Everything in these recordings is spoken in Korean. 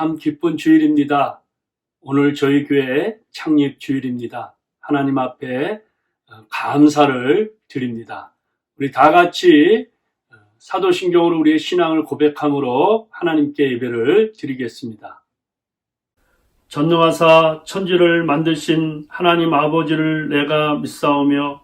참 기쁜 주일입니다. 오늘 저희 교회 창립 주일입니다. 하나님 앞에 감사를 드립니다. 우리 다 같이 사도신경으로 우리의 신앙을 고백함으로 하나님께 예배를 드리겠습니다. 전능하사 천지를 만드신 하나님 아버지를 내가 믿사오며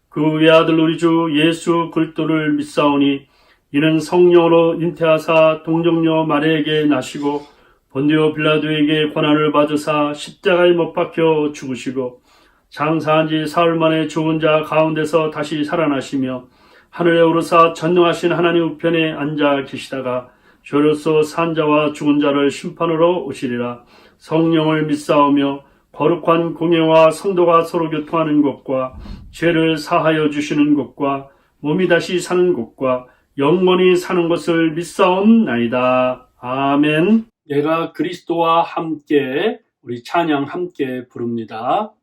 그 외아들 우리 주 예수 그리스도를 믿사오니 이는 성령으로 잉태하사 동정녀 마리아에게 나시고 본디오 빌라도에게 고난을 받으사 십자가에 못 박혀 죽으시고 장사한 지 사흘 만에 죽은 자 가운데서 다시 살아나시며 하늘에 오르사 전능하신 하나님 우편에 앉아 계시다가 죄로서 산 자와 죽은 자를 심판으로 오시리라. 성령을 믿사오며 거룩한 공예와 성도가 서로 교통하는 것과 죄를 사하여 주시는 것과 몸이 다시 사는 것과 영원히 사는 것을 믿사옵나이다. 아멘. 내가 그리스도와 함께 우리 찬양 함께 부릅니다.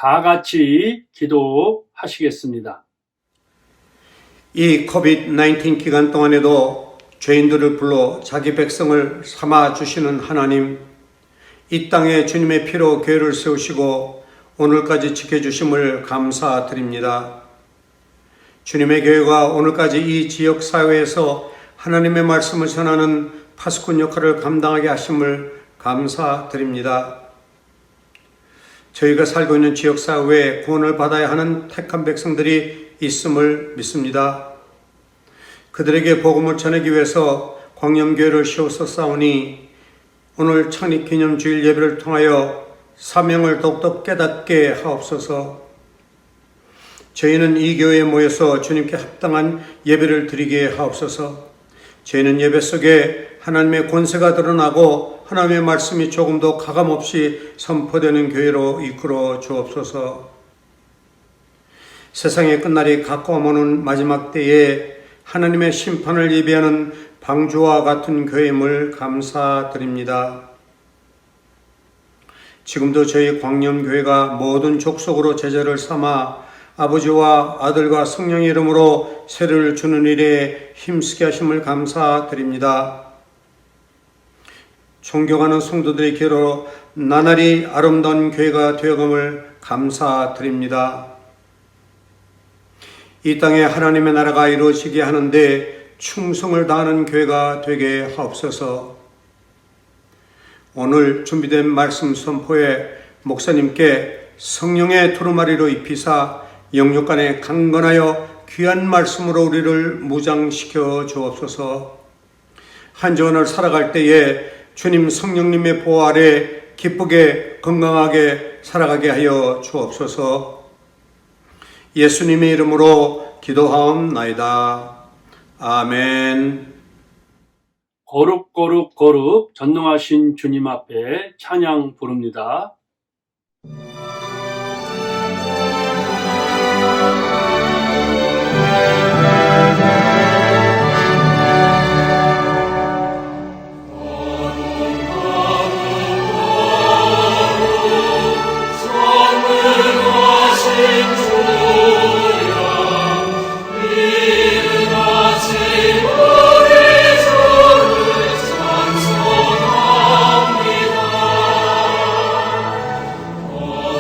다 같이 기도하시겠습니다. 이 코비드-19 기간 동안에도 죄인들을 불러 자기 백성을 삼아 주시는 하나님, 이 땅에 주님의 피로 교회를 세우시고 오늘까지 지켜주심을 감사드립니다. 주님의 교회가 오늘까지 이 지역 사회에서 하나님의 말씀을 전하는 파수꾼 역할을 감당하게 하심을 감사드립니다. 저희가 살고 있는 지역 사회에 구원을 받아야 하는 택한 백성들이 있음을 믿습니다. 그들에게 복음을 전하기 위해서 광염교회를 세웠사오니 오늘 창립기념주일 예배를 통하여 사명을 더욱더 깨닫게 하옵소서. 저희는 이 교회에 모여서 주님께 합당한 예배를 드리게 하옵소서. 저희는 예배 속에 하나님의 권세가 드러나고 하나님의 말씀이 조금 더 가감없이 선포되는 교회로 이끌어 주옵소서. 세상의 끝날이 가까워오는 마지막 때에 하나님의 심판을 예비하는 방주와 같은 교회임을 감사드립니다. 지금도 저희 광염교회가 모든 족속으로 제자를 삼아 아버지와 아들과 성령의 이름으로 세례를 주는 일에 힘쓰게 하심을 감사드립니다. 존경하는 성도들의 기회로 나날이 아름다운 교회가 되어감을 감사드립니다. 이 땅에 하나님의 나라가 이루어지게 하는데 충성을 다하는 교회가 되게 하옵소서. 오늘 준비된 말씀 선포에 목사님께 성령의 두루마리로 입히사 영육간에 강건하여 귀한 말씀으로 우리를 무장시켜 주옵소서. 한 주간을 살아갈 때에 주님 성령님의 보호 아래 기쁘게 건강하게 살아가게 하여 주옵소서. 예수님의 이름으로 기도하옵나이다. 아멘. 거룩 거룩 거룩 전능하신 주님 앞에 찬양 부릅니다. Oh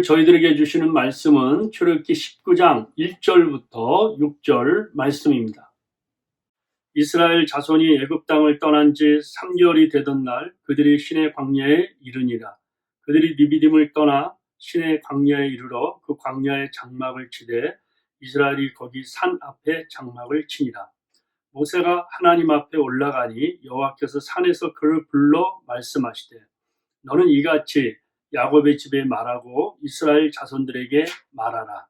저희들에게 주시는 말씀은 출애굽기 19장 1절부터 6절 말씀입니다. 이스라엘 자손이 애굽 땅을 떠난 지 3개월이 되던 날 그들이 시내 광야에 이르니라. 그들이 느비딤을 떠나 시내 광야에 이르러 그 광야에 장막을 치되 이스라엘이 거기 산 앞에 장막을 치니라. 모세가 하나님 앞에 올라가니 여호와께서 산에서 그를 불러 말씀하시되 너는 이같이 야곱의 집에 말하고 이스라엘 자손들에게 말하라.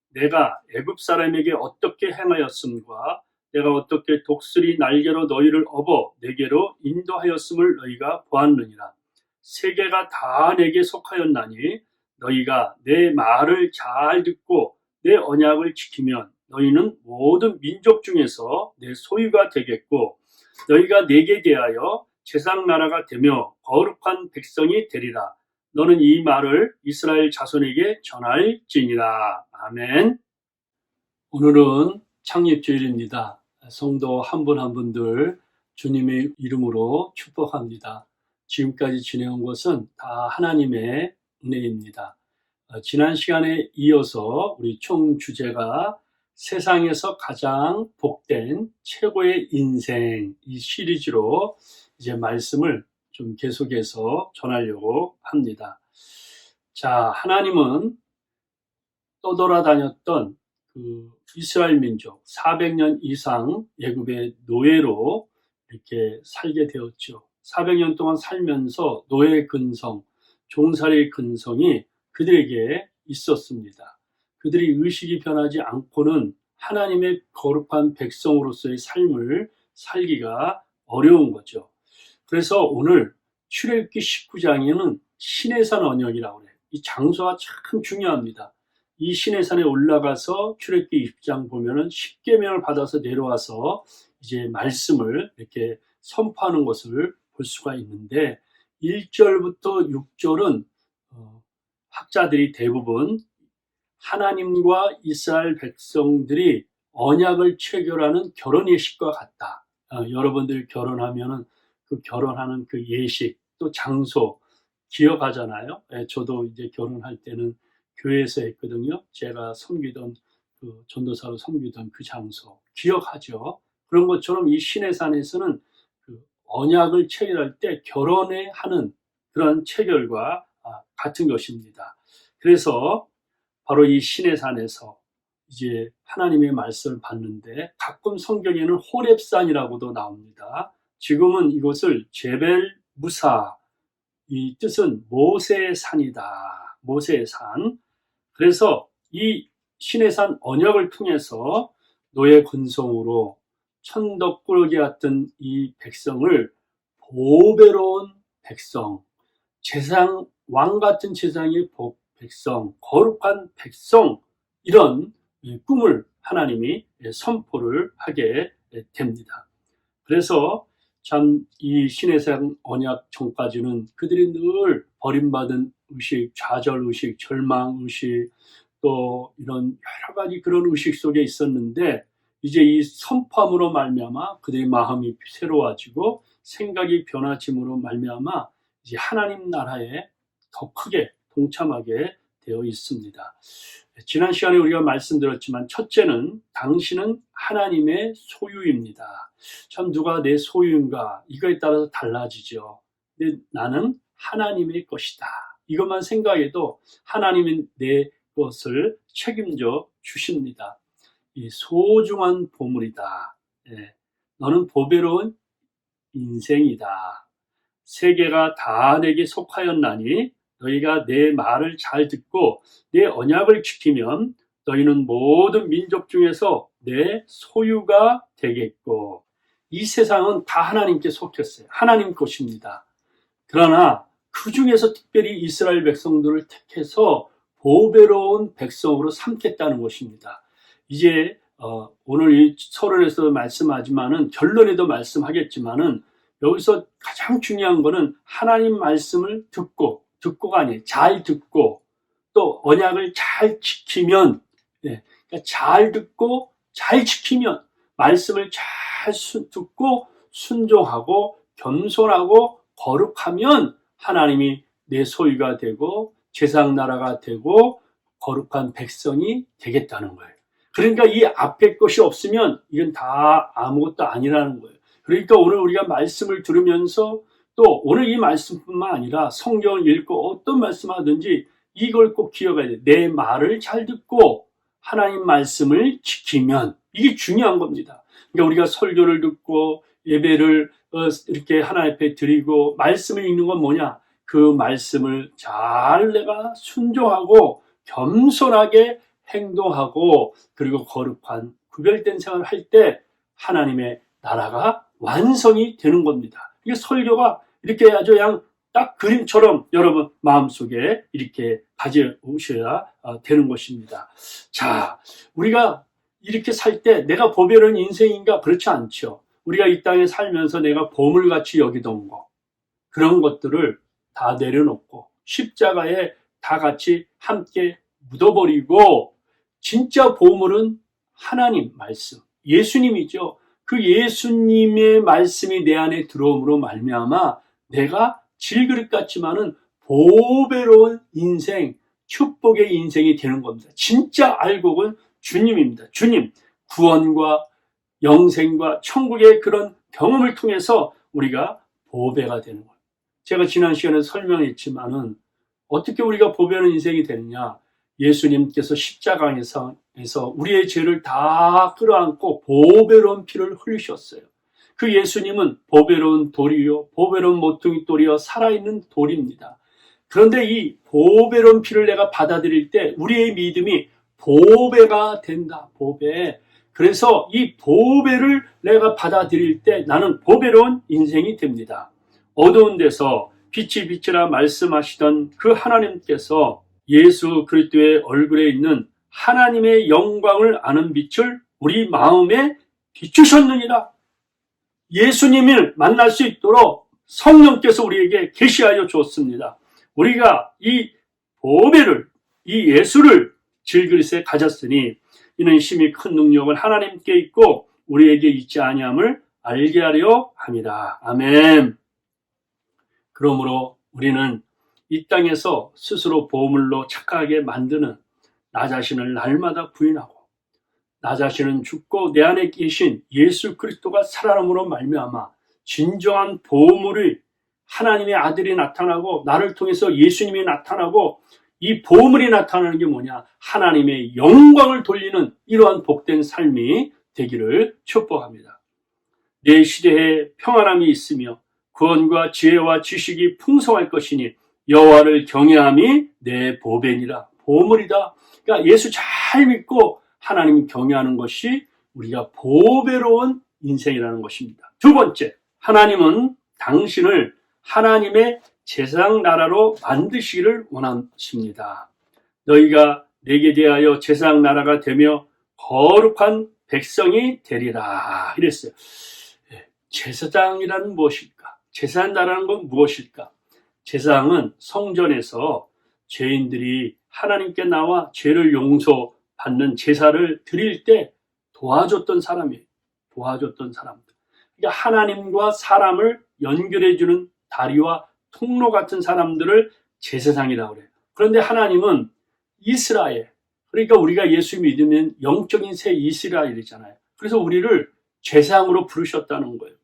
내가 애굽 사람에게 어떻게 행하였음과 내가 어떻게 독수리 날개로 너희를 업어 내게로 인도하였음을 너희가 보았느니라. 세계가 다 내게 속하였나니 너희가 내 말을 잘 듣고 내 언약을 지키면 너희는 모든 민족 중에서 내 소유가 되겠고 너희가 내게 대하여 제상 나라가 되며 거룩한 백성이 되리라. 너는 이 말을 이스라엘 자손에게 전할지니라. 아멘. 오늘은 창립주일입니다. 성도 한 분 한 분들 주님의 이름으로 축복합니다. 지금까지 지내온 것은 다 하나님의 은혜입니다. 지난 시간에 이어서 우리 총 주제가 세상에서 가장 복된 최고의 인생 이 시리즈로 이제 말씀을 좀 계속해서 전하려고 합니다. 자, 하나님은 떠돌아다녔던 그 이스라엘 민족 400년 이상 애굽의 노예로 이렇게 살게 되었죠. 400년 동안 살면서 노예 근성, 종살이 근성이 그들에게 있었습니다. 그들이 의식이 변하지 않고는 하나님의 거룩한 백성으로서의 삶을 살기가 어려운 거죠. 그래서 오늘 출애굽기 19장에는 시내산 언약이라고 해요. 이 장소가 참 중요합니다. 이 시내산에 올라가서 출애굽기 20장 보면은 십계명을 받아서 내려와서 이제 말씀을 이렇게 선포하는 것을 볼 수가 있는데 1절부터 6절은 학자들이 대부분 하나님과 이스라엘 백성들이 언약을 체결하는 결혼 예식과 같다. 여러분들 결혼하면은 그 결혼하는 그 예식 또 장소 기억하잖아요. 저도 이제 결혼할 때는 교회에서 했거든요. 제가 섬기던 그 전도사로 섬기던 그 장소 기억하죠. 그런 것처럼 이 시내산에서는 그 언약을 체결할 때 결혼에 하는 그런 체결과 같은 것입니다. 그래서 바로 이 시내산에서 이제 하나님의 말씀을 받는데 가끔 성경에는 호렙산이라고도 나옵니다. 지금은 이것을 제벨 무사, 이 뜻은 모세의 산이다. 모세의 산. 그래서 이 시내산 언약을 통해서 노예 근성으로 천덕꾸러기 같은 이 백성을 보배로운 백성, 제상 왕 같은 제상의 백성, 거룩한 백성 이런 꿈을 하나님이 선포를 하게 됩니다. 그래서 참 이 시내산 언약 전까지는 그들이 늘 버림받은 의식, 좌절 의식, 절망 의식 또 이런 여러 가지 그런 의식 속에 있었는데 이제 이 선포함으로 말미암아 그들의 마음이 새로워지고 생각이 변화짐으로 말미암아 이제 하나님 나라에 더 크게 동참하게 되어 있습니다. 지난 시간에 우리가 말씀드렸지만 첫째는 당신은 하나님의 소유입니다. 참 누가 내 소유인가 이거에 따라서 달라지죠. 근데 나는 하나님의 것이다. 이것만 생각해도 하나님이 내 것을 책임져 주십니다. 이 소중한 보물이다. 너는 보배로운 인생이다. 세계가 다 내게 속하였나니 너희가 내 말을 잘 듣고 내 언약을 지키면 너희는 모든 민족 중에서 내 소유가 되겠고 이 세상은 다 하나님께 속했어요. 하나님 것입니다. 그러나 그 중에서 특별히 이스라엘 백성들을 택해서 보배로운 백성으로 삼겠다는 것입니다. 이제 오늘 이 서론에서 말씀하지만은 결론에도 말씀하겠지만은 여기서 가장 중요한 거는 하나님 말씀을 듣고가 아니에요. 잘 듣고 또 언약을 잘 지키면 그러니까 잘 듣고 잘 지키면 말씀을 잘 듣고 순종하고 겸손하고 거룩하면 하나님이 내 소유가 되고 제사장 나라가 되고 거룩한 백성이 되겠다는 거예요. 그러니까 이 앞에 것이 없으면 이건 다 아무것도 아니라는 거예요. 그러니까 오늘 우리가 말씀을 들으면서 또 오늘 이 말씀뿐만 아니라 성경을 읽고 어떤 말씀하든지 이걸 꼭 기억해야 돼요. 내 말을 잘 듣고 하나님 말씀을 지키면 이게 중요한 겁니다. 그러니까 우리가 설교를 듣고 예배를 이렇게 하나님 앞에 드리고 말씀을 읽는 건 뭐냐? 그 말씀을 잘 내가 순종하고 겸손하게 행동하고 그리고 거룩한 구별된 생활을 할 때 하나님의 나라가 완성이 되는 겁니다. 이게 설교가 이렇게 아주 그냥 딱 그림처럼 여러분 마음속에 이렇게 가져오셔야 되는 것입니다. 자, 우리가 이렇게 살 때 내가 보배로운 인생인가? 그렇지 않죠. 우리가 이 땅에 살면서 내가 보물같이 여기던 거 그런 것들을 다 내려놓고 십자가에 다 같이 함께 묻어버리고 진짜 보물은 하나님 말씀, 예수님이죠. 그 예수님의 말씀이 내 안에 들어옴으로 말미암아 내가 질그릇 같지만은 보배로운 인생, 축복의 인생이 되는 겁니다. 진짜 알곡은 주님입니다. 주님, 구원과 영생과 천국의 그런 경험을 통해서 우리가 보배가 되는 거예요. 제가 지난 시간에 설명했지만은 어떻게 우리가 보배로운 인생이 되느냐? 예수님께서 십자가에서 우리의 죄를 다 끌어안고 보배로운 피를 흘리셨어요. 그 예수님은 보배로운 돌이요, 보배로운 모퉁이 돌이요, 살아있는 돌입니다. 그런데 이 보배로운 피를 내가 받아들일 때 우리의 믿음이 보배가 된다. 보배. 그래서 이 보배를 내가 받아들일 때 나는 보배로운 인생이 됩니다. 어두운 데서 빛이 빛이라 말씀하시던 그 하나님께서 예수 그리스도의 얼굴에 있는 하나님의 영광을 아는 빛을 우리 마음에 비추셨느니라. 예수님을 만날 수 있도록 성령께서 우리에게 계시하여 주었습니다. 우리가 이 보배를, 이 예수를 질그릇에 가졌으니 이는 심히 큰 능력을 하나님께 있고 우리에게 있지 아니함을 알게 하려 함이라. 아멘. 그러므로 우리는 이 땅에서 스스로 보물로 착각하게 만드는 나 자신을 날마다 부인하고 나 자신은 죽고 내 안에 계신 예수 그리스도가 살아남으로 말미암아 진정한 보물이 하나님의 아들이 나타나고 나를 통해서 예수님이 나타나고 이 보물이 나타나는 게 뭐냐? 하나님의 영광을 돌리는 이러한 복된 삶이 되기를 축복합니다. 내 시대에 평안함이 있으며 구원과 지혜와 지식이 풍성할 것이니 여호와를 경외함이 내 보배니라. 보물이다. 그러니까 예수 잘 믿고 하나님 경외하는 것이 우리가 보배로운 인생이라는 것입니다. 두 번째, 하나님은 당신을 하나님의 제사장 나라로 만드시기를 원하십니다. 너희가 내게 대하여 제사장 나라가 되며 거룩한 백성이 되리라 이랬어요. 제사장이란 무엇일까? 제사장 나라는 건 무엇일까? 제사장은 성전에서 죄인들이 하나님께 나와 죄를 용서받는 제사를 드릴 때 도와줬던 사람이에요. 도와줬던 사람들. 그러니까 하나님과 사람을 연결해주는 다리와 통로 같은 사람들을 제사장이라고 그래요. 그런데 하나님은 이스라엘, 그러니까 우리가 예수 믿으면 영적인 새 이스라엘이잖아요. 그래서 우리를 제사장으로 부르셨다는 거예요.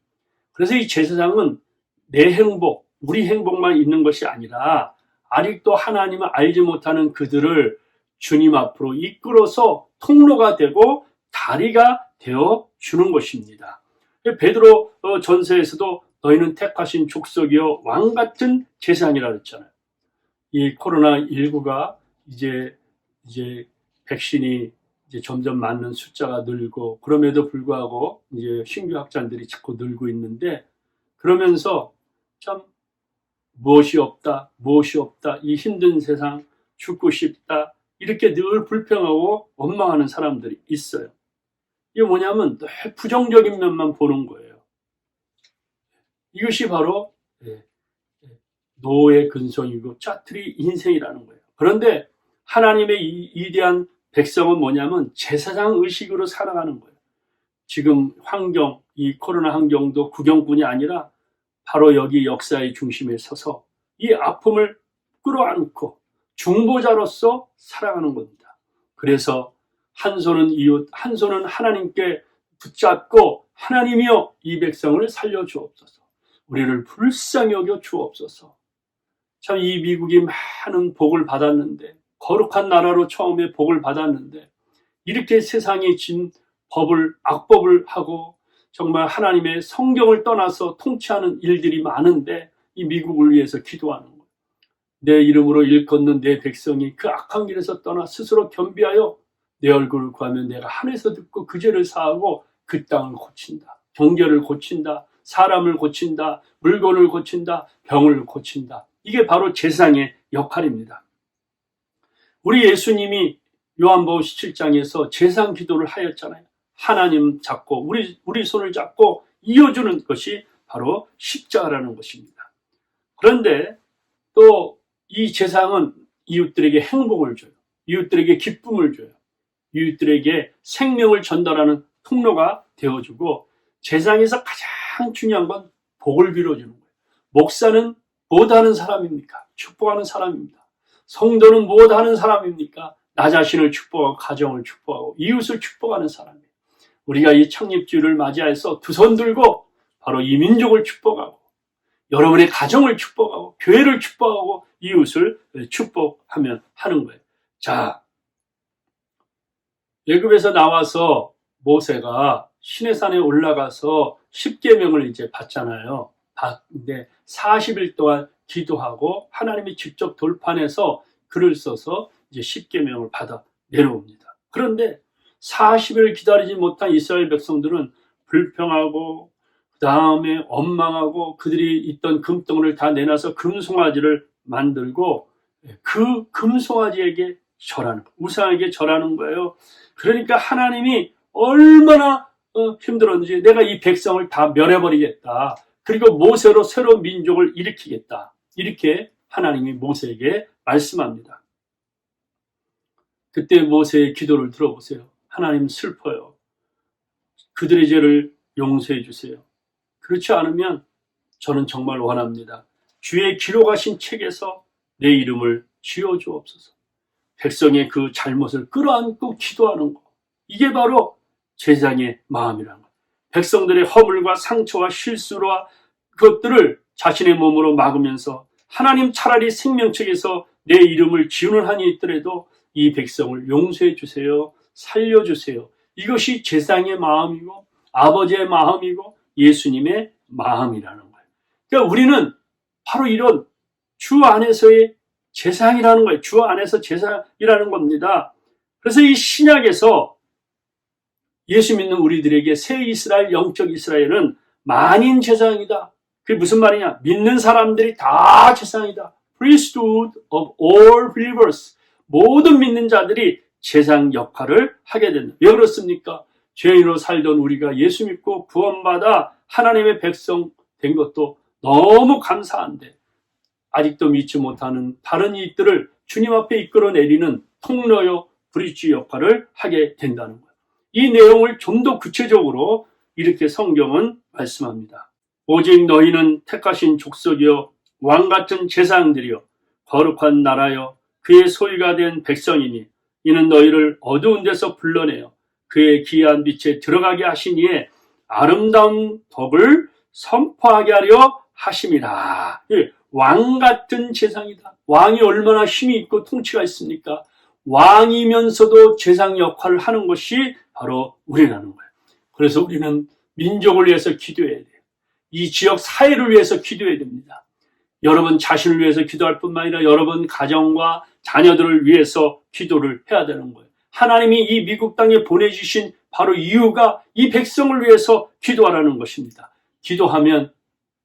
그래서 이 제사장은 내 행복, 우리 행복만 있는 것이 아니라 아직도 하나님을 알지 못하는 그들을 주님 앞으로 이끌어서 통로가 되고 다리가 되어 주는 것입니다. 베드로 전서에서도 너희는 택하신 족속이요 왕 같은 제사장이라고 했잖아요. 이 코로나19가 이제 백신이 이제 점점 맞는 숫자가 늘고 그럼에도 불구하고 이제 신규 확진들이 자꾸 늘고 있는데 그러면서 참 무엇이 없다, 이 힘든 세상, 죽고 싶다 이렇게 늘 불평하고 원망하는 사람들이 있어요. 이게 뭐냐면 늘 부정적인 면만 보는 거예요. 이것이 바로 노의 근성이고 짜투리 인생이라는 거예요. 그런데 하나님의 이 위대한 백성은 뭐냐면 제사장 의식으로 살아가는 거예요. 지금 환경, 이 코로나 환경도 구경꾼이 아니라 바로 여기 역사의 중심에 서서 이 아픔을 끌어안고 중보자로서 살아가는 겁니다. 그래서 한 손은 이웃, 한 손은 하나님께 붙잡고 하나님이여 이 백성을 살려주옵소서. 우리를 불쌍히 여겨 주옵소서. 참 이 미국이 많은 복을 받았는데, 거룩한 나라로 처음에 복을 받았는데, 이렇게 세상에 진 법을, 악법을 하고 정말 하나님의 성경을 떠나서 통치하는 일들이 많은데 이 미국을 위해서 기도하는 거예요. 내 이름으로 일컫는 내 백성이 그 악한 길에서 떠나 스스로 겸비하여 내 얼굴을 구하면 내가 하늘에서 듣고 그 죄를 사하고 그 땅을 고친다. 경계를 고친다. 사람을 고친다. 물건을 고친다. 병을 고친다. 이게 바로 제사장의 역할입니다. 우리 예수님이 요한복음 17장에서 제사장 기도를 하였잖아요. 하나님 잡고 우리 손을 잡고 이어주는 것이 바로 십자가라는 것입니다. 그런데 또 이 제사장은 이웃들에게 행복을 줘요. 이웃들에게 기쁨을 줘요. 이웃들에게 생명을 전달하는 통로가 되어주고, 제사장에서 가장 중요한 건 복을 빌어주는 거예요. 목사는 무엇 하는 사람입니까? 축복하는 사람입니다. 성도는 무엇 하는 사람입니까? 나 자신을 축복하고 가정을 축복하고 이웃을 축복하는 사람이에요. 우리가 이 창립주의를 맞이해서 두 손 들고 바로 이 민족을 축복하고 여러분의 가정을 축복하고 교회를 축복하고 이웃을 축복하면 하는 거예요. 자, 애굽에서 나와서 모세가 시내산에 올라가서 10계명을 이제 받잖아요. 근데 40일 동안 기도하고 하나님이 직접 돌판에서 글을 써서 이제 10계명을 받아 내려옵니다. 그런데 40일 기다리지 못한 이스라엘 백성들은 불평하고 그 다음에 원망하고 그들이 있던 금덩어리를 다 내놔서 금송아지를 만들고 그 금송아지에게 절하는 거예요. 우상에게 절하는 거예요. 그러니까 하나님이 얼마나 힘들었는지 내가 이 백성을 다 멸해버리겠다. 그리고 모세로 새로운 민족을 일으키겠다. 이렇게 하나님이 모세에게 말씀합니다. 그때 모세의 기도를 들어보세요. 하나님 슬퍼요. 그들의 죄를 용서해 주세요. 그렇지 않으면 저는 정말 원합니다. 주의 기록하신 책에서 내 이름을 지어주옵소서. 백성의 그 잘못을 끌어안고 기도하는 것. 이게 바로 제사장의 마음이라는 것. 백성들의 허물과 상처와 실수와 그것들을 자신의 몸으로 막으면서 하나님 차라리 생명책에서 내 이름을 지우는 한이 있더라도 이 백성을 용서해 주세요. 살려주세요. 이것이 제사장의 마음이고 아버지의 마음이고 예수님의 마음이라는 거예요. 그러니까 우리는 바로 이런 주 안에서의 제사장이라는 거예요. 주 안에서 제사장이라는 겁니다. 그래서 이 신약에서 예수 믿는 우리들에게 새 이스라엘, 영적 이스라엘은 만인 제사장이다. 그게 무슨 말이냐? 믿는 사람들이 다 제사장이다. Priesthood of all believers. 모든 믿는 자들이 제사장 역할을 하게 된다. 왜 그렇습니까? 죄인으로 살던 우리가 예수 믿고 구원받아 하나님의 백성 된 것도 너무 감사한데 아직도 믿지 못하는 다른 이들을 주님 앞에 이끌어내리는 통로요 브릿지 역할을 하게 된다는 거예요. 이 내용을 좀 더 구체적으로 이렇게 성경은 말씀합니다. 오직 너희는 택하신 족속이요 왕같은 제사장들이요 거룩한 나라요 그의 소유가 된 백성이니 이는 너희를 어두운 데서 불러내어 그의 기이한 빛에 들어가게 하시니에 아름다운 덕을 선포하게 하려 하심이라. 왕같은 제사장이다. 왕이 얼마나 힘이 있고 통치가 있습니까? 왕이면서도 제사장 역할을 하는 것이 바로 우리라는 거예요. 그래서 우리는 민족을 위해서 기도해야 돼요. 이 지역 사회를 위해서 기도해야 됩니다. 여러분 자신을 위해서 기도할 뿐만 아니라 여러분 가정과 자녀들을 위해서 기도를 해야 되는 거예요. 하나님이 이 미국 땅에 보내주신 바로 이유가 이 백성을 위해서 기도하라는 것입니다. 기도하면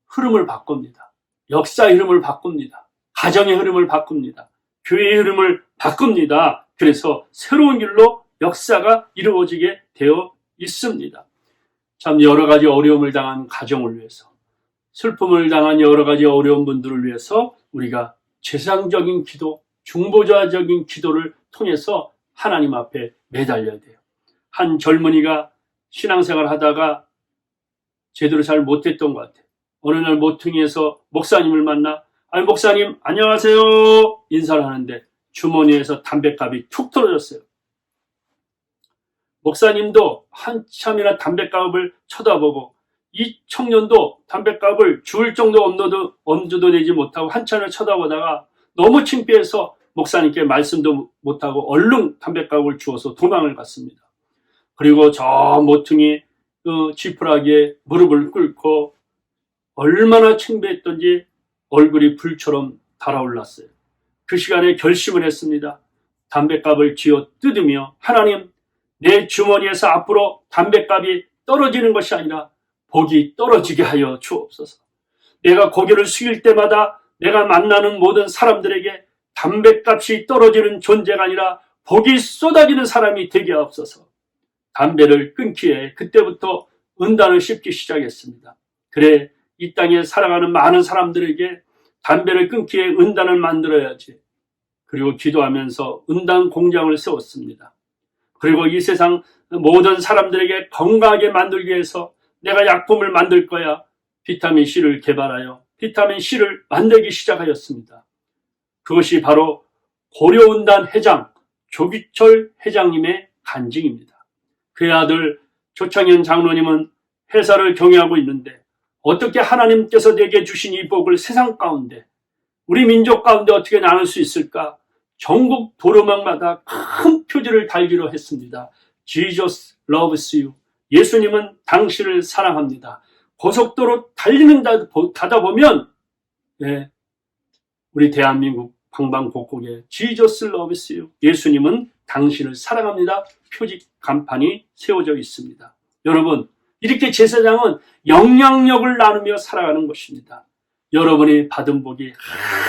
흐름을 바꿉니다. 역사의 흐름을 바꿉니다. 가정의 흐름을 바꿉니다. 교회의 흐름을 바꿉니다. 그래서 새로운 길로 역사가 이루어지게 되어 있습니다. 참 여러 가지 어려움을 당한 가정을 위해서, 슬픔을 당한 여러 가지 어려운 분들을 위해서 우리가 제사장적인 기도, 중보자적인 기도를 통해서 하나님 앞에 매달려야 돼요. 한 젊은이가 신앙생활 하다가 제대로 잘 못했던 것 같아요. 어느 날 모퉁이에서 목사님을 만나, 아니 목사님 안녕하세요 인사를 하는데 주머니에서 담뱃값이 툭 떨어졌어요. 목사님도 한참이나 담뱃값을 쳐다보고 이 청년도 담뱃값을 줄 정도 엄두도 내지 못하고 한참을 쳐다보다가 너무 창피해서 목사님께 말씀도 못하고 얼른 담뱃값을 주어서 도망을 갔습니다. 그리고 저 모퉁이 지푸라기에 무릎을 꿇고 얼마나 창피했던지 얼굴이 불처럼 달아올랐어요. 그 시간에 결심을 했습니다. 담뱃값을 쥐어 뜯으며 하나님, 내 주머니에서 앞으로 담뱃값이 떨어지는 것이 아니라 복이 떨어지게 하여 주옵소서. 내가 고개를 숙일 때마다 내가 만나는 모든 사람들에게 담뱃값이 떨어지는 존재가 아니라 복이 쏟아지는 사람이 되게 하옵소서. 담배를 끊기에 그때부터 은단을 씹기 시작했습니다. 그래, 이 땅에 살아가는 많은 사람들에게 담배를 끊기에 은단을 만들어야지. 그리고 기도하면서 은단 공장을 세웠습니다. 그리고 이 세상 모든 사람들에게 건강하게 만들기 위해서 내가 약품을 만들 거야. 비타민 C를 개발하여 비타민 C를 만들기 시작하였습니다. 그것이 바로 고려은단 회장 조기철 회장님의 간증입니다. 그의 아들 조창현 장로님은 회사를 경영하고 있는데 어떻게 하나님께서 내게 주신 이 복을 세상 가운데 우리 민족 가운데 어떻게 나눌 수 있을까? 전국 도로망마다 큰 표지를 달기로 했습니다. Jesus loves you. 예수님은 당신을 사랑합니다. 고속도로 달리는 가다 보면 우리 대한민국 방방곡곡에 Jesus loves you. 예수님은 당신을 사랑합니다. 표지 간판이 세워져 있습니다. 여러분, 이렇게 제사장은 영향력을 나누며 살아가는 것입니다. 여러분이 받은 복이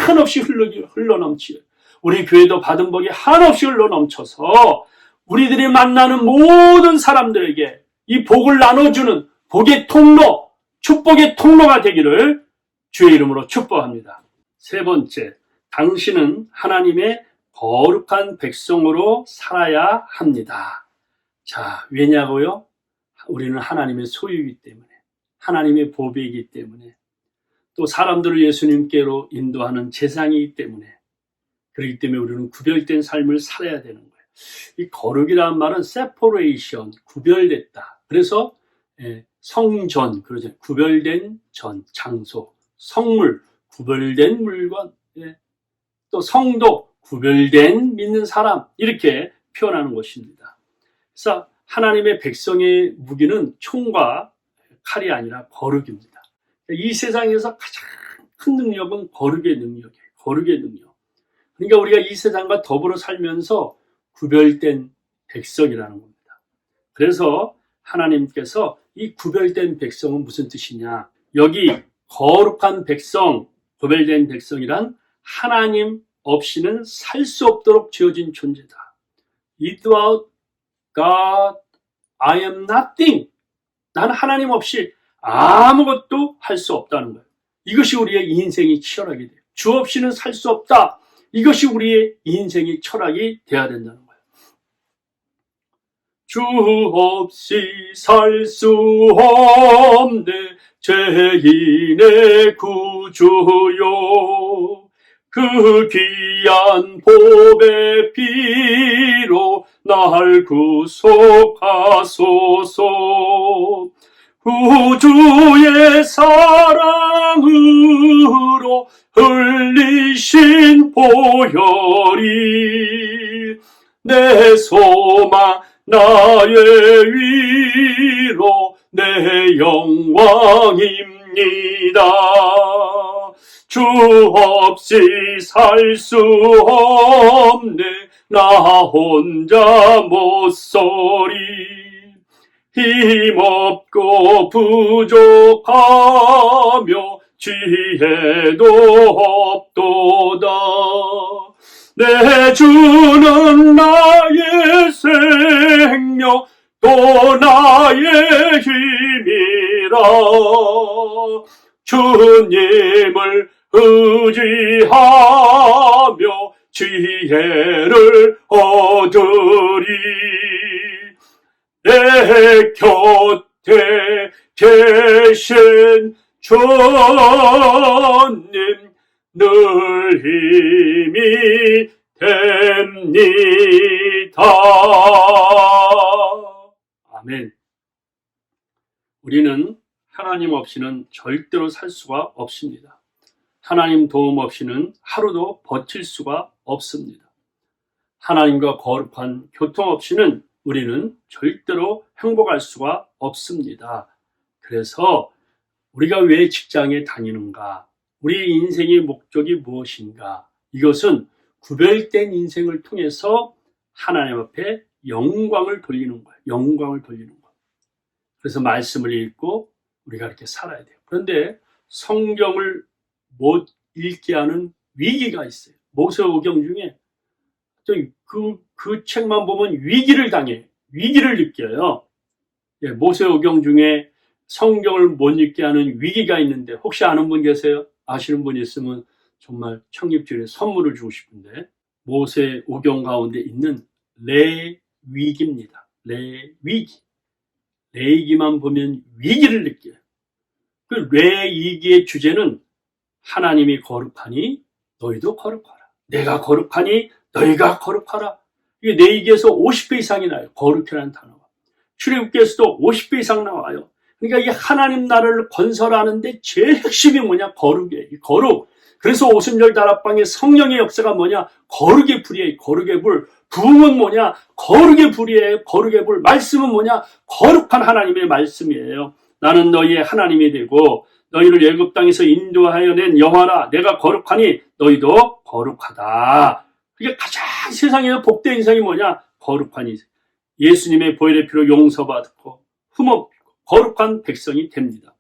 한없이 흘러넘치요. 우리 교회도 받은 복이 한없이 흘러넘쳐서 우리들이 만나는 모든 사람들에게 이 복을 나눠주는 복의 통로, 축복의 통로가 되기를 주의 이름으로 축복합니다. 세 번째, 당신은 하나님의 거룩한 백성으로 살아야 합니다. 자, 왜냐고요? 우리는 하나님의 소유이기 때문에, 하나님의 보배이기 때문에, 또 사람들을 예수님께로 인도하는 제사장이기 때문에, 그렇기 때문에 우리는 구별된 삶을 살아야 되는 거예요. 이 거룩이라는 말은 separation, 구별됐다. 그래서 성전, 그러죠. 구별된 전, 장소, 성물, 구별된 물건, 또 성도, 구별된 믿는 사람, 이렇게 표현하는 것입니다. 그래서 하나님의 백성의 무기는 총과 칼이 아니라 거룩입니다. 이 세상에서 가장 큰 능력은 거룩의 능력이에요. 거룩의 능력. 그러니까 우리가 이 세상과 더불어 살면서 구별된 백성이라는 겁니다. 그래서 하나님께서 이 구별된 백성은 무슨 뜻이냐? 여기 거룩한 백성, 구별된 백성이란 하나님 없이는 살 수 없도록 지어진 존재다. Without God, I am nothing. 나는 하나님 없이 아무것도 할 수 없다는 거예요. 이것이 우리의 인생이 치열하게 돼요. 주 없이는 살 수 없다. 이것이 우리의 인생의 철학이 돼야 된다는 거예요. 주 없이 살 수 없네 죄인의 구주요. 그 귀한 보배 피로 날 구속하소서. 구주의 사랑으로 흘리신 보혈이 내 소망 나의 위로 내 영광입니다. 주 없이 살 수 없네 나 혼자 못서리. 힘없고 부족하며 지혜도 없도다. 내 주는 나의 생명 또 나의 힘이라. 주님을 의지하며 지혜를 얻으리. 내 곁에 계신 주님 늘 힘이 됩니다. 아멘. 우리는 하나님 없이는 절대로 살 수가 없습니다. 하나님 도움 없이는 하루도 버틸 수가 없습니다. 하나님과 거룩한 교통 없이는 우리는 절대로 행복할 수가 없습니다. 그래서 우리가 왜 직장에 다니는가? 우리 인생의 목적이 무엇인가? 이것은 구별된 인생을 통해서 하나님 앞에 영광을 돌리는 거예요. 영광을 돌리는 거예요. 그래서 말씀을 읽고 우리가 이렇게 살아야 돼요. 그런데 성경을 못 읽게 하는 위기가 있어요. 모세오경 중에 그 책만 보면 위기를 당해요. 위기를 느껴요. 예, 모세오경 중에 성경을 못 읽게 하는 위기가 있는데 혹시 아는 분 계세요? 아시는 분 있으면 정말 청립주일에 선물을 주고 싶은데 모세오경 가운데 있는 레위기입니다. 레위기. 레위기만 보면 위기를 느껴요. 그 레위기의 주제는 하나님이 거룩하니 너희도 거룩하라. 내가 거룩하니 너희가 거룩하라. 이게 레위기에서 50배 이상이 나요. 거룩이라는 단어가. 출애굽기에서도 50배 이상 나와요. 그러니까 이 하나님 나라를 건설하는데 제일 핵심이 뭐냐? 거룩이에요. 이 거룩. 그래서 오순절 다락방의 성령의 역사가 뭐냐? 거룩의 불이에요. 거룩의 불. 부흥은 뭐냐? 거룩의 불이에요. 거룩의 불. 말씀은 뭐냐? 거룩한 하나님의 말씀이에요. 나는 너희의 하나님이 되고 너희를 애굽 땅에서 인도하여 낸 여호와라. 내가 거룩하니 너희도 거룩하다. 그게 가장 세상에서 복된 인생이 뭐냐? 거룩한 인생. 예수님의 보혈의 피로 용서받고 흠없고 거룩한 백성이 됩니다.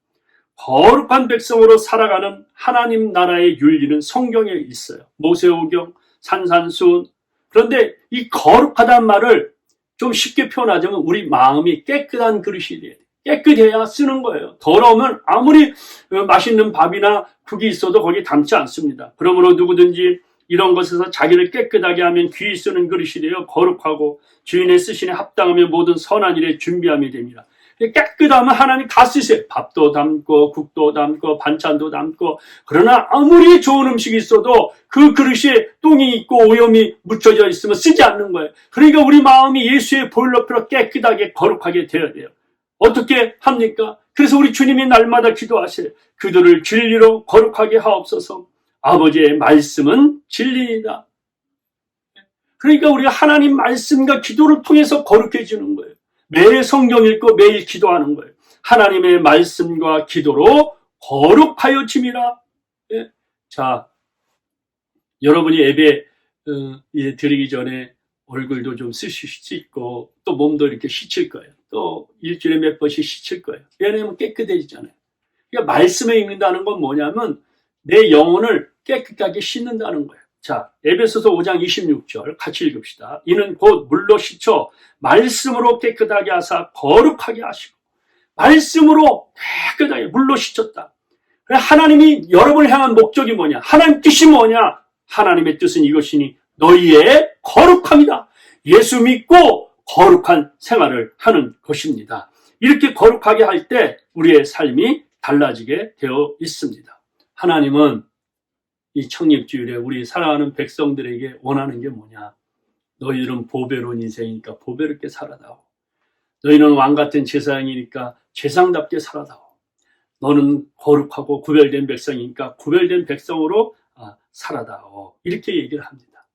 거룩한 백성으로 살아가는 하나님 나라의 윤리는 성경에 있어요. 모세오경, 산산수훈. 그런데 이 거룩하다는 말을 좀 쉽게 표현하자면 우리 마음이 깨끗한 그릇이 돼야 돼. 깨끗해야 쓰는 거예요. 더러우면 아무리 맛있는 밥이나 국이 있어도 거기 담지 않습니다. 그러므로 누구든지 이런 것에서 자기를 깨끗하게 하면 귀히 쓰는 그릇이 되어 거룩하고 주인의 쓰시에 합당하며 모든 선한 일에 준비함이 됩니다. 깨끗하면 하나님 다 쓰세요. 밥도 담고 국도 담고 반찬도 담고. 그러나 아무리 좋은 음식이 있어도 그 그릇에 똥이 있고 오염이 묻혀져 있으면 쓰지 않는 거예요. 그러니까 우리 마음이 예수의 보혈로피로 깨끗하게 거룩하게 되어야 돼요. 어떻게 합니까? 그래서 우리 주님이 날마다 기도하세요. 그들을 진리로 거룩하게 하옵소서. 아버지의 말씀은 진리이다. 그러니까 우리가 하나님 말씀과 기도를 통해서 거룩해지는 거예요. 매일 성경 읽고 매일 기도하는 거예요. 하나님의 말씀과 기도로 거룩하여 짐이라. 예? 자, 여러분이 예배 드리기 전에 얼굴도 좀 씻고 또 몸도 이렇게 씻을 거예요. 또 일주일에 몇 번씩 씻을 거예요. 왜냐하면 깨끗해지잖아요. 그러니까 말씀에 읽는다는 건 뭐냐면 내 영혼을 깨끗하게 씻는다는 거예요. 자, 에베소서 5장 26절 같이 읽읍시다. 이는 곧 물로 씻어 말씀으로 깨끗하게 하사 거룩하게 하시고 말씀으로 깨끗하게 물로 씻었다. 하나님이 여러분을 향한 목적이 뭐냐? 하나님 뜻이 뭐냐? 하나님의 뜻은 이것이니 너희의 거룩함이다. 예수 믿고 거룩한 생활을 하는 것입니다. 이렇게 거룩하게 할 때 우리의 삶이 달라지게 되어 있습니다. 하나님은 이 청립주일에 우리 사랑하는 백성들에게 원하는 게 뭐냐? 너희들은 보배로운 인생이니까 보배롭게 살아다오. 너희는 왕같은 제사장이니까 제사장답게 살아다오. 너는 거룩하고 구별된 백성이니까 구별된 백성으로 살아다오. 이렇게 얘기를 합니다.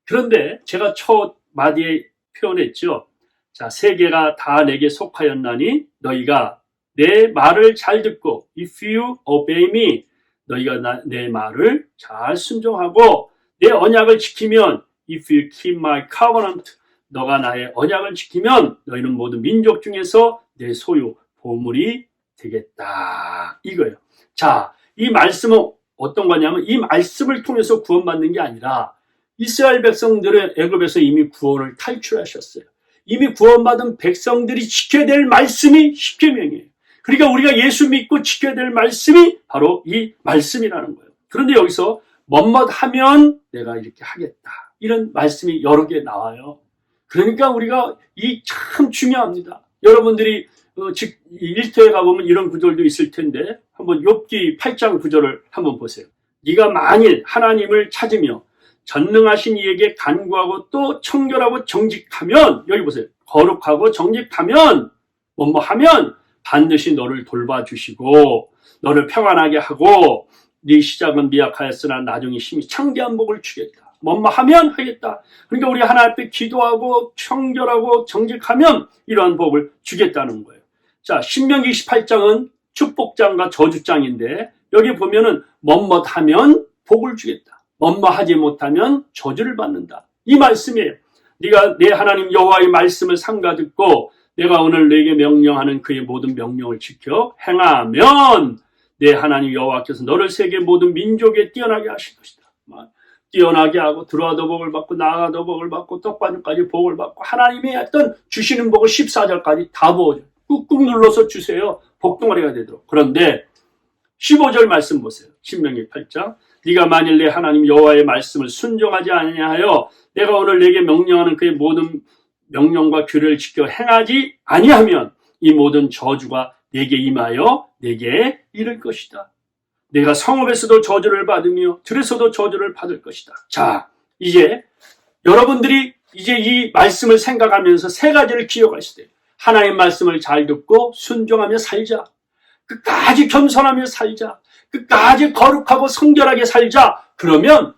그런데 제가 첫 마디에 표현했죠. 자, 세계가 다 내게 속하였나니 너희가 내 말을 잘 듣고 if you obey me 너희가 내 말을 잘 순종하고 내 언약을 지키면 if you keep my covenant 너가 나의 언약을 지키면 너희는 모든 민족 중에서 내 소유 보물이 되겠다. 이거예요. 자, 이 말씀은 어떤 거냐면 이 말씀을 통해서 구원받는 게 아니라 이스라엘 백성들은 애굽에서 이미 구원을 탈출하셨어요. 이미 구원받은 백성들이 지켜야 될 말씀이 십계명이에요. 그러니까 우리가 예수 믿고 지켜야 될 말씀이 바로 이 말씀이라는 거예요. 그런데 여기서 뭐뭐 하면 내가 이렇게 하겠다. 이런 말씀이 여러 개 나와요. 그러니까 우리가 이 참 중요합니다. 여러분들이 일터에 가보면 이런 구절도 있을 텐데 한번 욥기 8장 구절을 한번 보세요. 네가 만일 하나님을 찾으며 전능하신 이에게 간구하고 또 청결하고 정직하면, 여기 보세요. 거룩하고 정직하면, 뭐하면 반드시 너를 돌봐주시고 너를 평안하게 하고 네 시작은 미약하였으나 나중에 힘이 창대한 복을 주겠다. 뭐하면 하겠다. 그러니까 우리 하나님 앞에 기도하고 청결하고 정직하면 이러한 복을 주겠다는 거예요. 자, 신명기 28장은 축복장과 저주장인데 여기 보면은 뭐하면 복을 주겠다. 뭐하지 못하면 저주를 받는다. 이 말씀이에요. 네가 내 하나님 여호와의 말씀을 삼가 듣고 내가 오늘 내게 명령하는 그의 모든 명령을 지켜 행하면 내 하나님 여호와께서 너를 세계 모든 민족에 뛰어나게 하실 것이다. 뛰어나게 하고 들어와도 복을 받고 나가도 복을 받고 떡반죽까지 복을 받고 하나님이 어떤 주시는 복을 14절까지 다 부어줘요. 꾹꾹 눌러서 주세요. 복덩어리가 되도록. 그런데 15절 말씀 보세요. 신명기 8장. 네가 만일 내 하나님 여호와의 말씀을 순종하지 아니하여 내가 오늘 내게 명령하는 그의 모든 명령과 규례를 지켜 행하지 아니하면 이 모든 저주가 내게 임하여 내게 이를 것이다. 내가 성읍에서도 저주를 받으며 들에서도 저주를 받을 것이다. 자, 이제 여러분들이 이제 이 말씀을 생각하면서 세 가지를 기억하시되 하나님 말씀을 잘 듣고 순종하며 살자. 끝까지 겸손하며 살자. 끝까지 거룩하고 성결하게 살자. 그러면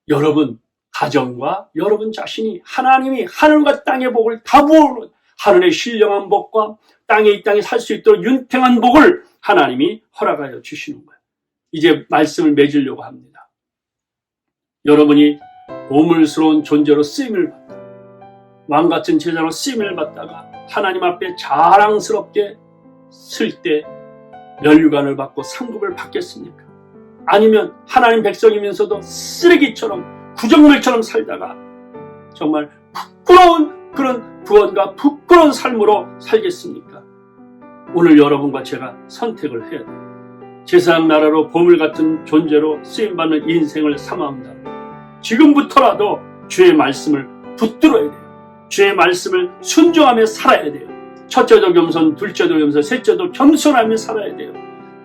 여러분 가정과 여러분 자신이 하나님이 하늘과 땅의 복을 다 부어오는 하늘의 신령한 복과 이 땅에 살 수 있도록 윤택한 복을 하나님이 허락하여 주시는 거예요. 이제 말씀을 맺으려고 합니다. 여러분이 보물스러운 존재로 쓰임을 받다. 왕같은 제자로 쓰임을 받다가 하나님 앞에 자랑스럽게 쓸 때 면류관을 받고 상급을 받겠습니까? 아니면 하나님 백성이면서도 쓰레기처럼 구정물처럼 살다가 정말 부끄러운 그런 구원과 부끄러운 삶으로 살겠습니까? 오늘 여러분과 제가 선택을 해야 돼요. 제사장 나라로 보물 같은 존재로 쓰임받는 인생을 삼아온다면 지금부터라도 주의 말씀을 붙들어야 돼요. 주의 말씀을 순종하며 살아야 돼요. 첫째도 겸손, 둘째도 겸손, 셋째도 겸손하며 살아야 돼요.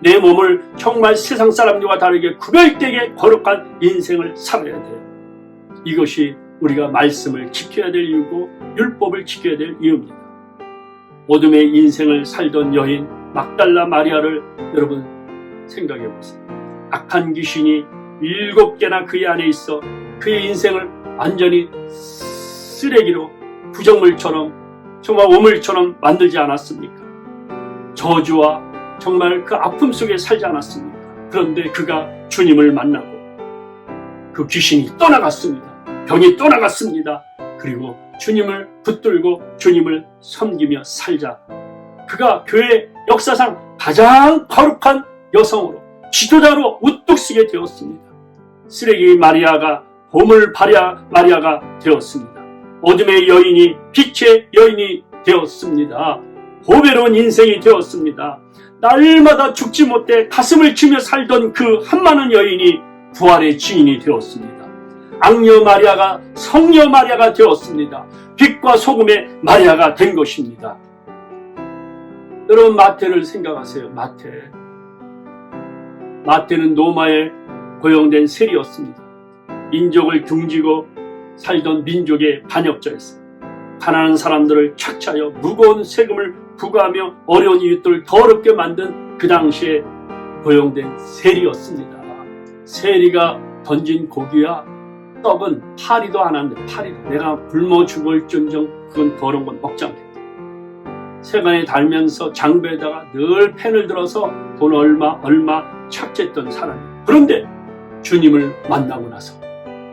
내 몸을 정말 세상 사람들과 다르게 구별되게 거룩한 인생을 살아야 돼요. 이것이 우리가 말씀을 지켜야 될 이유고 율법을 지켜야 될 이유입니다. 어둠의 인생을 살던 여인 막달라 마리아를 여러분 생각해 보세요. 악한 귀신이 7개나 그의 안에 있어 그의 인생을 완전히 쓰레기로 부정물처럼 정말 오물처럼 만들지 않았습니까? 저주와 정말 그 아픔 속에 살지 않았습니까? 그런데 그가 주님을 만나고 그 귀신이 떠나갔습니다. 병이 떠나갔습니다. 그리고 주님을 붙들고 주님을 섬기며 살자. 그가 교회 역사상 가장 거룩한 여성으로 지도자로 우뚝 서게 되었습니다. 쓰레기 마리아가 보물 마리아가 되었습니다. 어둠의 여인이 빛의 여인이 되었습니다. 보배로운 인생이 되었습니다. 날마다 죽지 못해 가슴을 치며 살던 그 한많은 여인이 부활의 증인이 되었습니다. 악녀 마리아가 성녀 마리아가 되었습니다. 빛과 소금의 마리아가 된 것입니다. 여러분 마태를 생각하세요. 마태는 로마에 고용된 세리였습니다. 민족을 등지고 살던 민족의 반역자였습니다. 가난한 사람들을 착취하여 무거운 세금을 부과하며 어려운 이웃들을 더럽게 만든 그 당시에 고용된 세리였습니다. 세리가 던진 고기야 떡은 파리도 안 한대. 파리도 내가 굶어 죽을지언정 그건 더러운 건 먹지 않겠다. 세간에 달면서 장부에다가 늘 펜을 들어서 돈 얼마 착취했던 사람이에요. 그런데 주님을 만나고 나서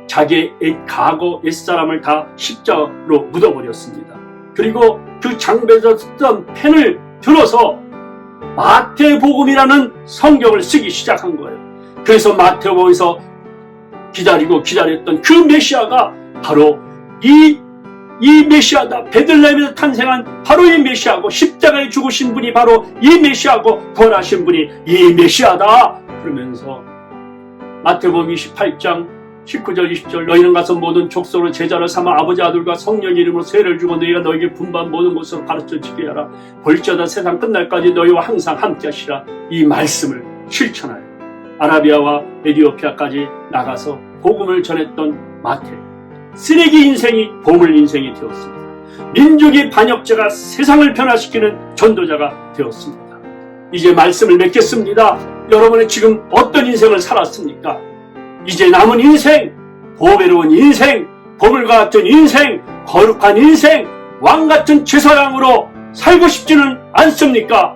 자기의 과거 옛사람을 다 십자가로 묻어버렸습니다. 그리고 그 장부에서 쓰던 펜을 들어서 마태복음이라는 성경을 쓰기 시작한 거예요. 그래서 마태복음에서 기다렸던 그 메시아가 바로 이 메시아다. 베들레헴에서 탄생한 바로 이 메시아고 십자가에 죽으신 분이 바로 이 메시아고 부활하신 분이 이 메시아다. 그러면서 마태복음 28장 19절 20절 너희는 가서 모든 족속으로 제자를 삼아 아버지 아들과 성령 이름으로 세례를 주고 너희가 너에게 분반 모든 것으로 가르쳐 지게 하라. 볼지어다 세상 끝날까지 너희와 항상 함께 하시라. 이 말씀을 실천하여 아라비아와 에티오피아까지 나가서 복음을 전했던 마태, 쓰레기 인생이 보물 인생이 되었습니다. 민족의 반역자가 세상을 변화시키는 전도자가 되었습니다. 이제 말씀을 맺겠습니다. 여러분은 지금 어떤 인생을 살았습니까? 이제 남은 인생, 보배로운 인생, 보물과 같은 인생, 거룩한 인생, 왕같은 제사장으로 살고 싶지는 않습니까?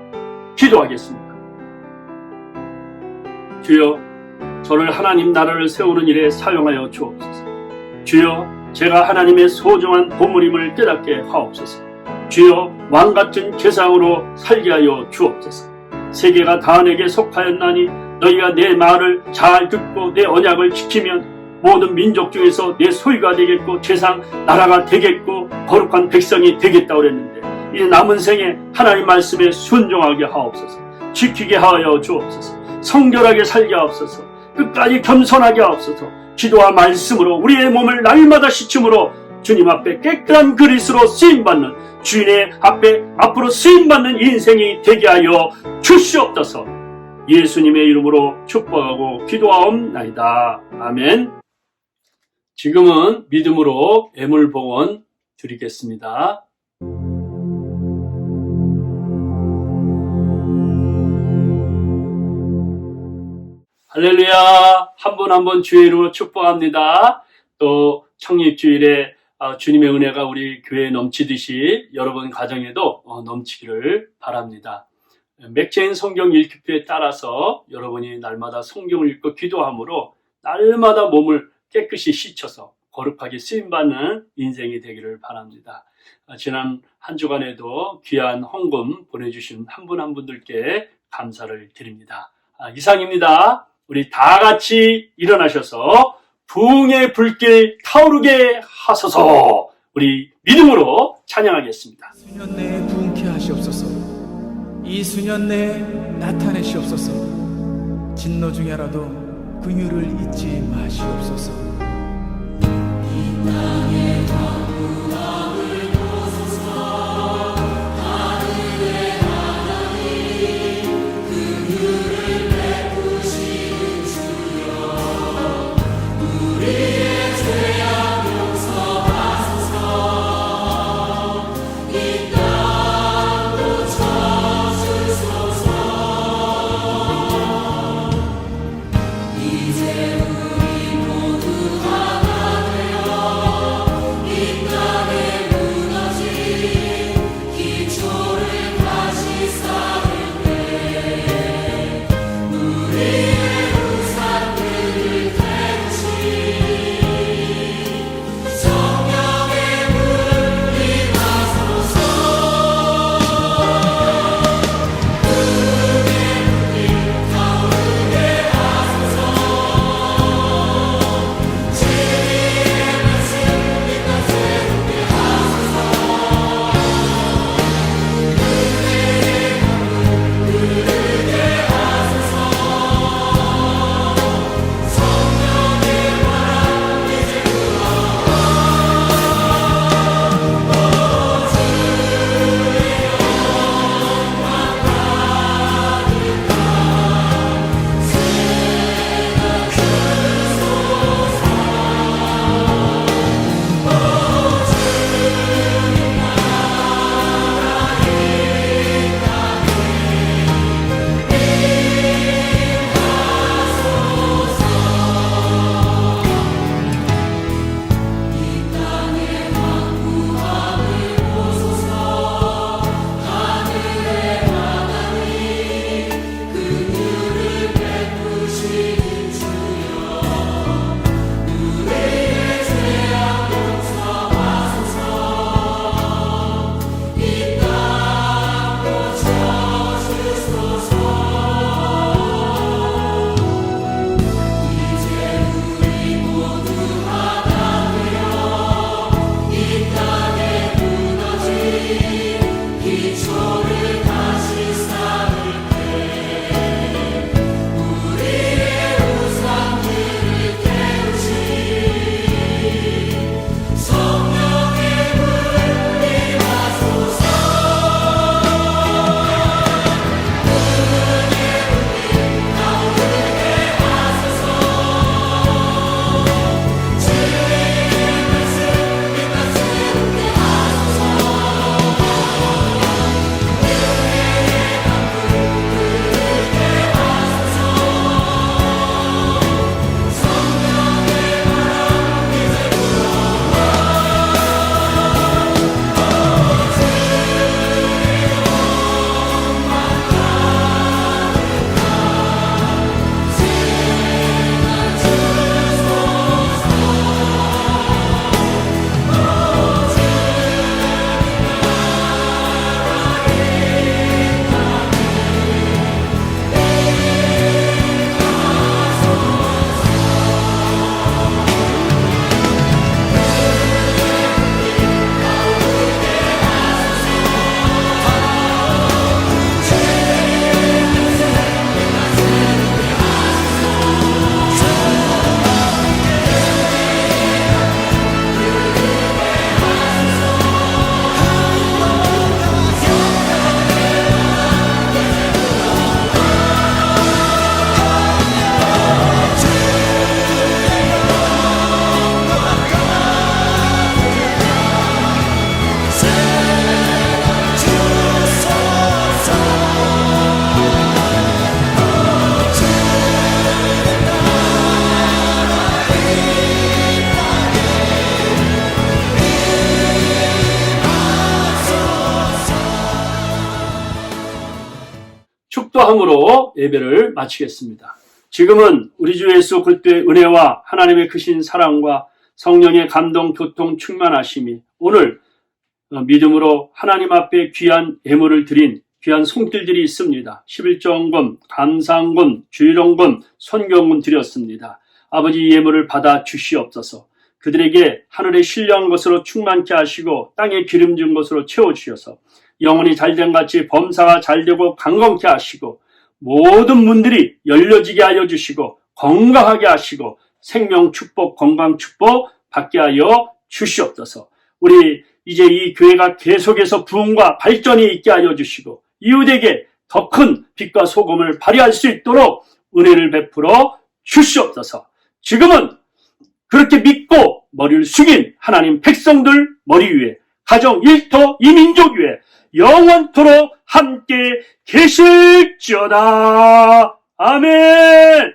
기도하겠습니다. 주여, 저를 하나님 나라를 세우는 일에 사용하여 주옵소서. 주여, 제가 하나님의 소중한 보물임을 깨닫게 하옵소서. 주여, 왕같은 제사장으로 살게 하여 주옵소서. 세계가 다 내게 속하였나니 너희가 내 말을 잘 듣고 내 언약을 지키면 모든 민족 중에서 내 소유가 되겠고 제상 나라가 되겠고 거룩한 백성이 되겠다고 그랬는데 이 남은 생에 하나님 말씀에 순종하게 하옵소서. 지키게 하여 주옵소서. 성결하게 살게 하옵소서. 끝까지 겸손하게 하옵소서. 기도와 말씀으로 우리의 몸을 날마다 씻음으로 주님 앞에 깨끗한 그릇으로 쓰임받는 주인의 앞에 앞으로 쓰임받는 인생이 되게 하여 주시옵소서. 예수님의 이름으로 축복하고 기도하옵나이다. 아멘. 지금은 믿음으로 애물봉헌 드리겠습니다. 할렐루야. 한 분 한 분 주의 이름으로 축복합니다. 또 청립주일에 주님의 은혜가 우리 교회에 넘치듯이 여러분 가정에도 넘치기를 바랍니다. 맥체인 성경 읽기표에 따라서 여러분이 날마다 성경을 읽고 기도함으로 날마다 몸을 깨끗이 씻어서 거룩하게 쓰임받는 인생이 되기를 바랍니다. 지난 한 주간에도 귀한 헌금 보내주신 한 분 한 분들께 감사를 드립니다. 이상입니다. 우리 다 같이 일어나셔서 부흥의 불길 타오르게 하소서. 우리 믿음으로 찬양하겠습니다. 수년 내에 부흥케 하시옵소서. 이 수년 내에 나타내시옵소서. 진노 중에라도 긍휼을 잊지 마시옵소서. 이 땅에 강구함을 보소서. 하늘의 하나님 긍휼을 베푸시는 주여 우리의 죄악 용서하소서. 이 땅도 쳐주소서. 이제 우리 모두 하나 되어 축도함으로 예배를 마치겠습니다. 지금은 우리 주 예수 그리스도의 은혜와 하나님의 크신 사랑과 성령의 감동, 교통, 충만하심이 오늘 믿음으로 하나님 앞에 귀한 예물을 드린 귀한 손길들이 있습니다. 11조원금, 감사원금, 주일원금, 선교원금 드렸습니다. 아버지 예물을 받아 주시옵소서. 그들에게 하늘의 신령한 것으로 충만케 하시고 땅에 기름진 것으로 채워주셔서 영혼이 잘된 같이 범사가 잘되고 강건케 하시고 모든 문들이 열려지게 하여 주시고 건강하게 하시고 생명 축복, 건강 축복 받게 하여 주시옵소서. 우리 이제 이 교회가 계속해서 부흥과 발전이 있게 하여 주시고 이웃에게 더 큰 빛과 소금을 발휘할 수 있도록 은혜를 베풀어 주시옵소서. 지금은 그렇게 믿고 머리를 숙인 하나님 백성들 머리 위에 가정, 일터, 이민족 위에 영원토록 함께 계실지어다. 아멘.